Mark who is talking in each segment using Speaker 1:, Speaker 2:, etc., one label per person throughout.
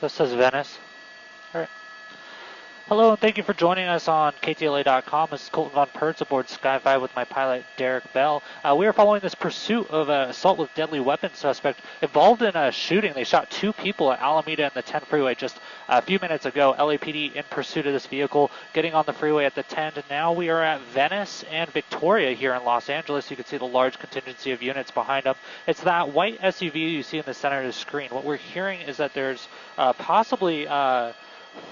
Speaker 1: This is Venice. All right. Hello, and thank you for joining us on KTLA.com. This is Colton Von Pertz aboard Sky5 with my pilot, Derek Bell. We are following this pursuit of an assault with deadly weapon suspect involved in a shooting. They shot 2 people at Alameda and the 10 freeway just a few minutes ago. LAPD in pursuit of this vehicle, getting on the freeway at the 10. And now we are at Venice and Victoria here in Los Angeles. You can see the large contingency of units behind them. It's that white SUV you see in the center of the screen. What we're hearing is that there's possibly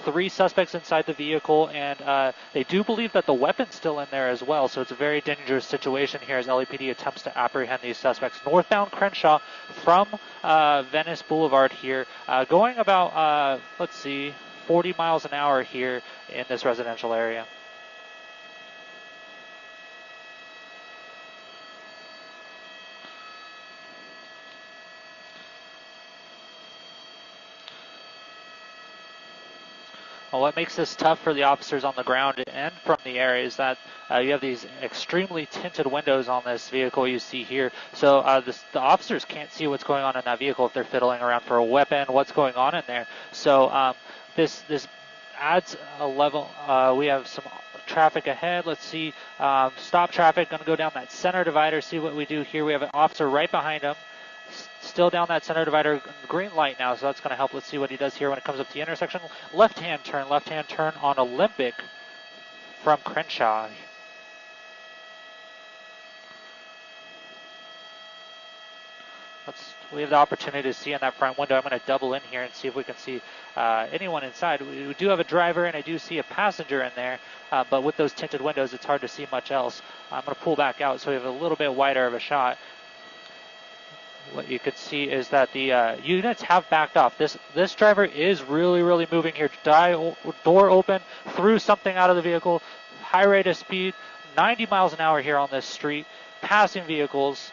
Speaker 1: 3 suspects inside the vehicle, and they do believe that the weapon's still in there as well, so it's a very dangerous situation here as LAPD attempts to apprehend these suspects. Northbound Crenshaw from Venice Boulevard here, going about, 40 miles an hour here in this residential area. Well, what makes this tough for the officers on the ground and from the air is that you have these extremely tinted windows on this vehicle you see here. So the officers can't see what's going on in that vehicle if they're fiddling around for a weapon, what's going on in there. So this adds a level. We have some traffic ahead. Let's see. Stop traffic. Going to go down that center divider, see what we do here. We have an officer right behind him. Still down that center divider, green light now, so that's going to help. Let's see what he does here when it comes up to the intersection. Left-hand turn on Olympic from Crenshaw. We have the opportunity to see in that front window. I'm going to double in here and see if we can see anyone inside. We do have a driver, and I do see a passenger in there, but with those tinted windows, it's hard to see much else. I'm going to pull back out so we have a little bit wider of a shot. What you could see is that the units have backed off. This driver is really moving here. Door open, threw something out of the vehicle. High rate of speed, 90 miles an hour here on this street. Passing vehicles.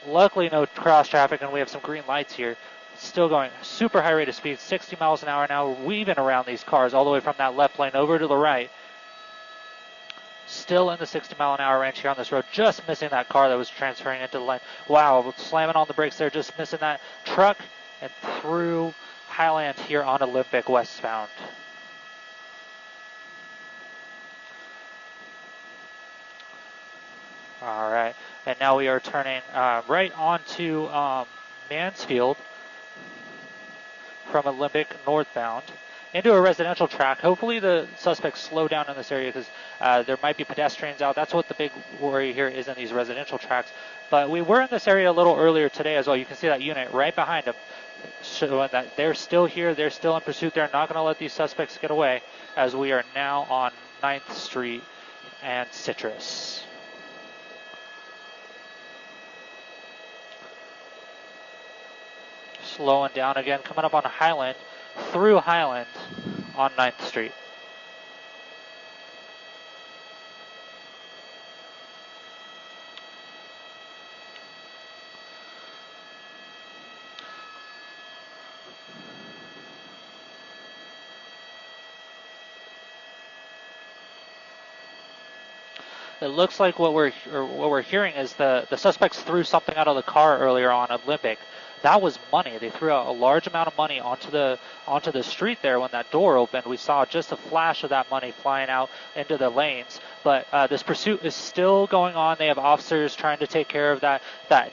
Speaker 1: Luckily no cross traffic, and we have some green lights here. Still going super high rate of speed, 60 miles an hour now, weaving around these cars all the way from that left lane over to the right. Still in the 60 mile an hour range here on this road, just missing that car that was transferring into the lane. Wow, slamming on the brakes there, just missing that truck and through Highland here on Olympic westbound. All right, and now we are turning right onto Mansfield from Olympic northbound into a residential track. Hopefully the suspects slow down in this area because there might be pedestrians out. That's what the big worry here is in these residential tracks. But we were in this area a little earlier today as well. You can see that unit right behind them, showing that they're still here. They're still in pursuit. They're not going to let these suspects get away as we are now on 9th Street and Citrus. Slowing down again, coming up on Highland, through Highland on 9th Street. It looks like what we're hearing is the suspects threw something out of the car earlier on Olympic. That was money. They threw out a large amount of money onto the street there when that door opened. We saw just a flash of that money flying out into the lanes. But this pursuit is still going on. They have officers trying to take care of that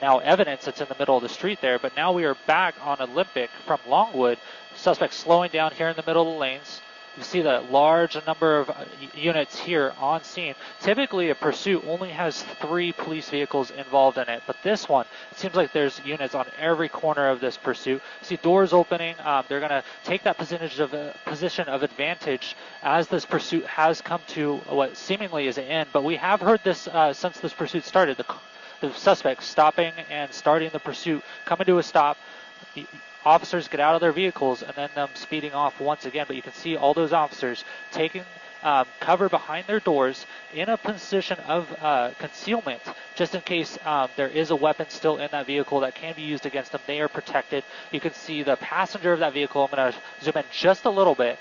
Speaker 1: now evidence that's in the middle of the street there. But now we are back on Olympic from Longwood. Suspects slowing down here in the middle of the lanes. You see the large number of units here on scene. Typically, a pursuit only has 3 police vehicles involved in it, but this one, it seems like there's units on every corner of this pursuit. You see doors opening. They're going to take that position of advantage as this pursuit has come to what seemingly is an end. But we have heard this since this pursuit started. The suspects stopping and starting the pursuit, coming to a stop. The officers get out of their vehicles and then them speeding off once again. But you can see all those officers taking cover behind their doors in a position of concealment, just in case there is a weapon still in that vehicle that can be used against them. They are protected. You can see the passenger of that vehicle. I'm going to zoom in just a little bit.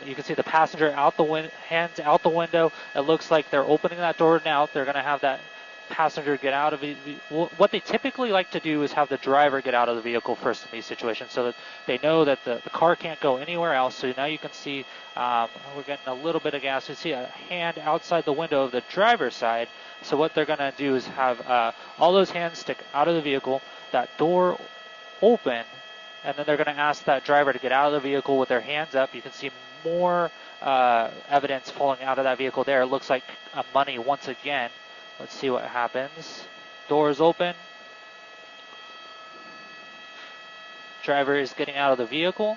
Speaker 1: You can see the passenger out the hands out the window. It looks like they're opening that door now. They're going to have that passenger get out of it. What they typically like to do is have the driver get out of the vehicle first in these situations, so that they know that the car can't go anywhere else. So now you can see we're getting a little bit of gas. You see a hand outside the window of the driver's side. So what they're going to do is have all those hands stick out of the vehicle, that door open, and then they're going to ask that driver to get out of the vehicle with their hands up. You can see more evidence falling out of that vehicle there. It looks like money once again. Let's see what happens. Doors open. Driver is getting out of the vehicle.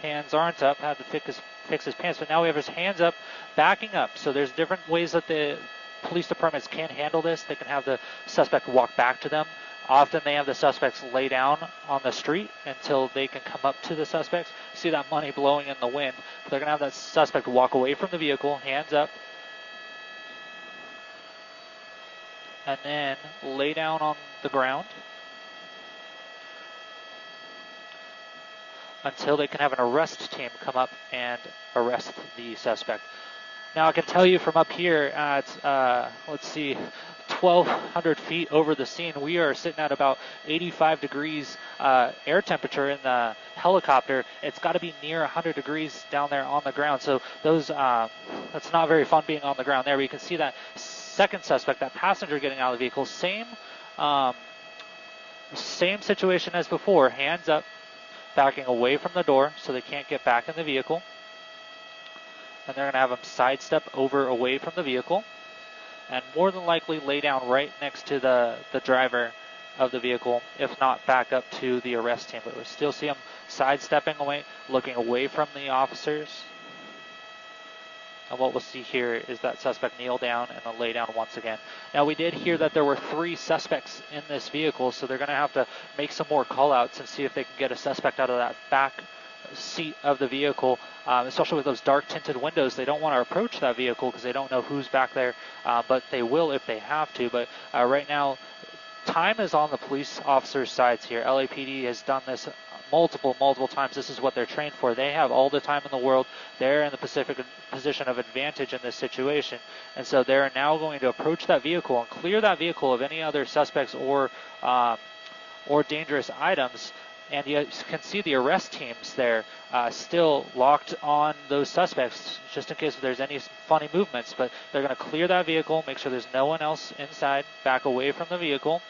Speaker 1: Hands aren't up. Had to fix his pants, but now we have his hands up, backing up. So there's different ways that the police departments can handle this. They can have the suspect walk back to them. Often they have the suspects lay down on the street until they can come up to the suspects. See that money blowing in the wind. They're going to have that suspect walk away from the vehicle, hands up, and then lay down on the ground until they can have an arrest team come up and arrest the suspect. Now I can tell you from up here at, let's see, 1,200 feet over the scene, we are sitting at about 85 degrees air temperature in the helicopter. It's got to be near 100 degrees down there on the ground. So those, that's not very fun being on the ground there. But you can see that second suspect, that passenger getting out of the vehicle, same situation as before, hands up, backing away from the door so they can't get back in the vehicle. And they're going to have them sidestep over away from the vehicle and more than likely lay down right next to the driver of the vehicle, if not back up to the arrest team. But we still see them sidestepping away, looking away from the officers. And what we'll see here is that suspect kneel down and then lay down once again. Now we did hear that there were 3 suspects in this vehicle, so they're going to have to make some more call-outs and see if they can get a suspect out of that back seat of the vehicle, especially with those dark tinted windows. They don't want to approach that vehicle because they don't know who's back there, but they will if they have to. But right now, time is on the police officers' sides here. LAPD has done this multiple times. This is what they're trained for. They have all the time in the world. They're in the position of advantage in this situation, and so they're now going to approach that vehicle and clear that vehicle of any other suspects or dangerous items. And you can see the arrest teams there still locked on those suspects, just in case there's any funny movements. But they're going to clear that vehicle, make sure there's no one else inside, back away from the vehicle.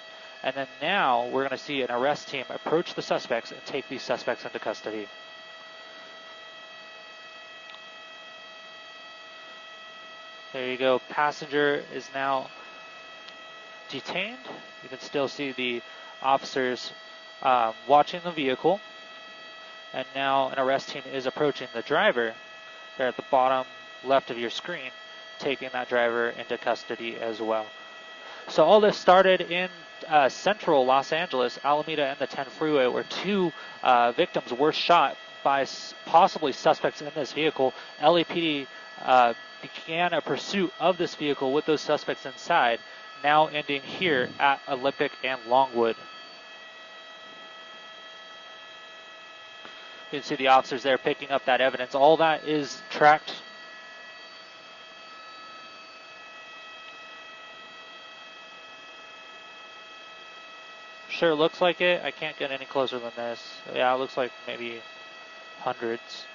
Speaker 1: And then now we're going to see an arrest team approach the suspects and take these suspects into custody. There you go. Passenger is now detained. You can still see the officers watching the vehicle, and now an arrest team is approaching the driver. They're at the bottom left of your screen, taking that driver into custody as well. So all this started in central Los Angeles, Alameda and the 10 freeway, where 2 victims were shot by possibly suspects in this vehicle. LAPD began a pursuit of this vehicle with those suspects inside, now ending here at Olympic and Longwood. You can see the officers there picking up that evidence. All that is tracked. Sure looks like it. I can't get any closer than this. Yeah, it looks like maybe hundreds.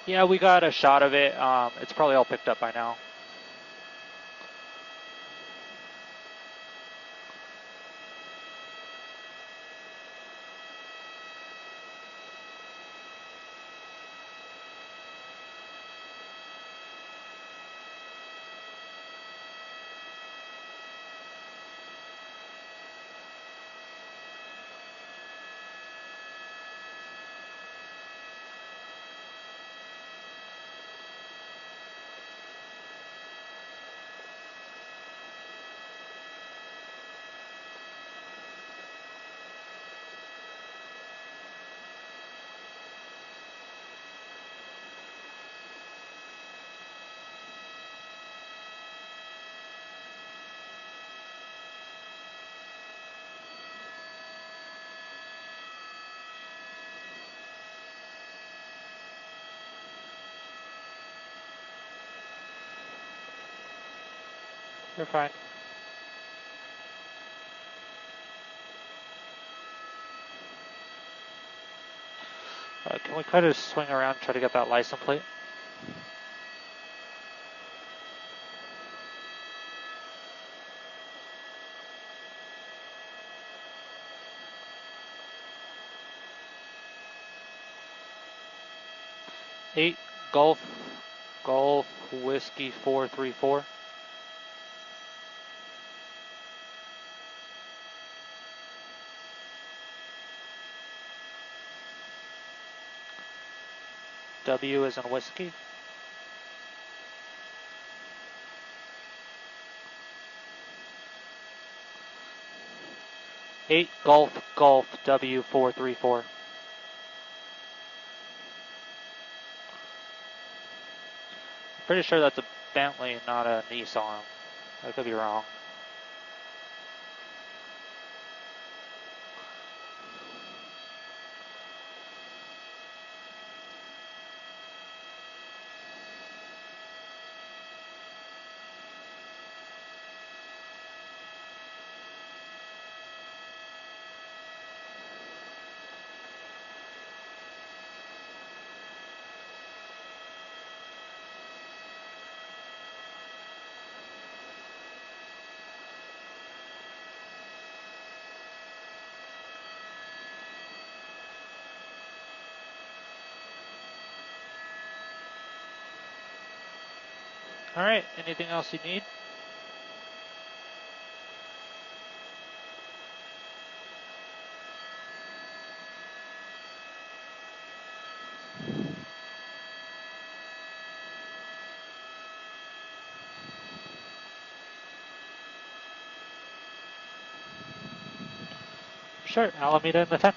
Speaker 1: Yeah, we got a shot of it. It's probably all picked up by now. You're fine. Can we try to swing around and try to get that license plate? Eight Golf Whiskey 434. W is in whiskey. Eight Golf W 434. Pretty sure that's a Bentley, not a Nissan. I could be wrong. Alright, anything else you need? Sure, I'll meet you in the 10.